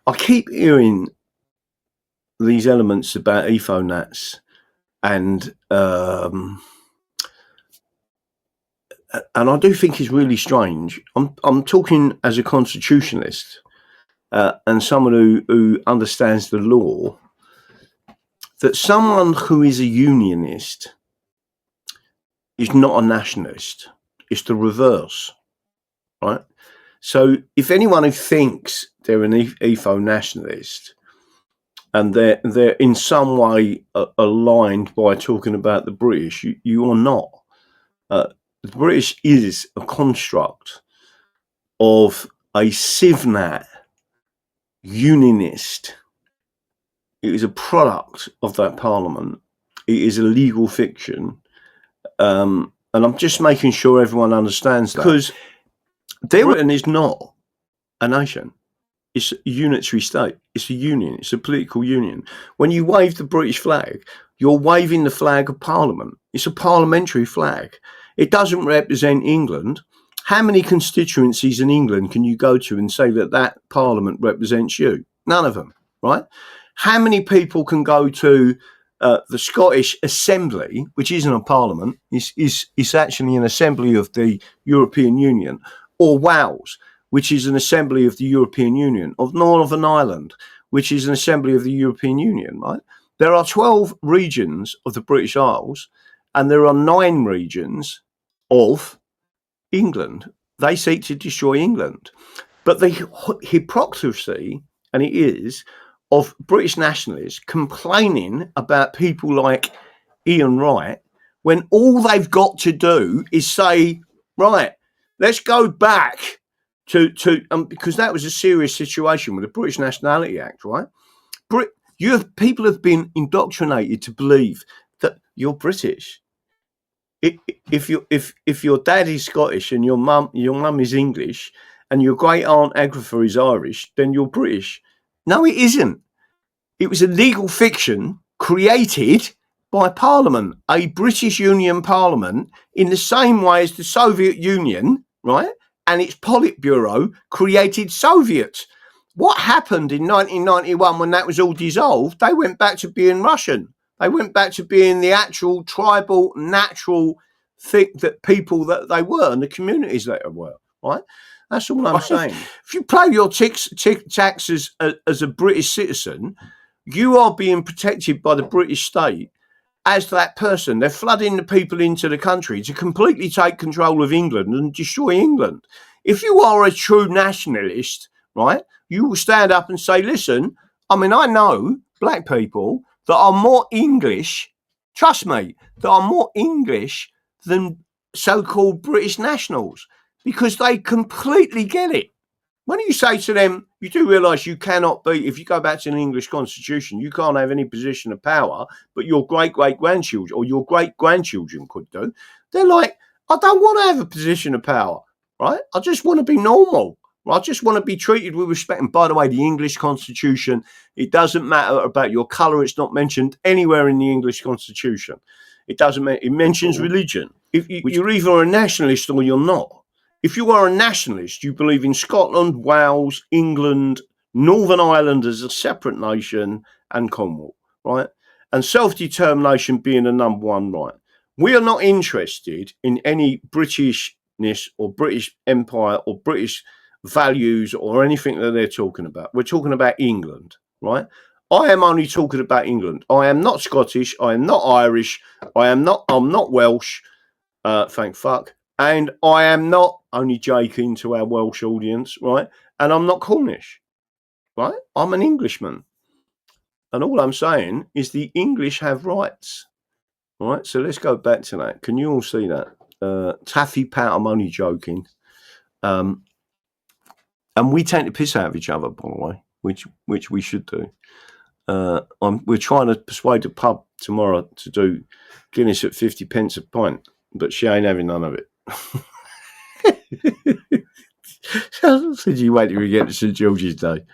I keep hearing these elements about ethonats and I do think it's really strange. I'm talking as a constitutionalist and someone who understands the law, that someone who is a unionist is not a nationalist. It's the reverse, right? So if anyone who thinks they're an ethno-nationalist and they're in some way aligned by talking about the British, you are not. The British is a construct of a civnat unionist. It is a product of that parliament. It is a legal fiction. And I'm just making sure everyone understands that. Because Britain is not a nation. It's a unitary state. It's a union. It's a political union. When you wave the British flag, you're waving the flag of Parliament. It's a parliamentary flag. It doesn't represent England. How many constituencies in England can you go to and say that that Parliament represents you? None of them, right? How many people can go to the Scottish Assembly, which isn't a Parliament, is actually an assembly of the European Union, or Wales, which is an assembly of the European Union, of Northern Ireland, which is an assembly of the European Union, right? There are 12 regions of the British Isles, and there are 9 regions of England. They seek to destroy England. But the hypocrisy, and it is, of British nationalists complaining about people like Ian Wright, when all they've got to do is say, right, let's go back to because that was a serious situation with the British Nationality Act, right? People have been indoctrinated to believe that you're British. If your dad is Scottish and your mum is English and your great aunt Agatha is Irish, then you're British. No, it isn't. It was a legal fiction created by Parliament, a British Union Parliament, in the same way as the Soviet Union, right? And its Politburo created Soviets. What happened in 1991 when that was all dissolved? They went back to being Russian. They went back to being the actual tribal, natural thing that people that they were and the communities that they were, right? That's all I'm saying. If you pay your taxes as a British citizen, you are being protected by the British state as that person. They're flooding the people into the country to completely take control of England and destroy England. If you are a true nationalist, right, you will stand up and say, listen, I mean, I know black people that are more English, trust me, that are more English than so-called British nationals, because they completely get it. When you say to them, you do realise you cannot be, if you go back to an English constitution, you can't have any position of power, but your great-great-grandchildren or your great-grandchildren could do. They're like, I don't want to have a position of power, right? I just want to be normal. I just want to be treated with respect. And by the way, the English constitution, it doesn't matter about your colour. It's not mentioned anywhere in the English constitution. It doesn't matter. It mentions religion. You're either a nationalist or you're not. If you are a nationalist, you believe in Scotland, Wales, England, Northern Ireland as a separate nation, and Cornwall, right? And self-determination being the number one right. We are not interested in any Britishness or British Empire or British values or anything that they're talking about. We're talking about England, right? I am only talking about England. I am not Scottish. I am not Irish. I'm not Welsh. Thank fuck. And I am not only joking to our Welsh audience, right? And I'm not Cornish, right? I'm an Englishman. And all I'm saying is the English have rights, right? So let's go back to that. Can you all see that? Taffy Pat, I'm only joking. And we take the piss out of each other, by the way, which we should do. We're trying to persuade the pub tomorrow to do Guinness at 50 pence a pint, but she ain't having none of it. I said you wait till we get to St George's Day.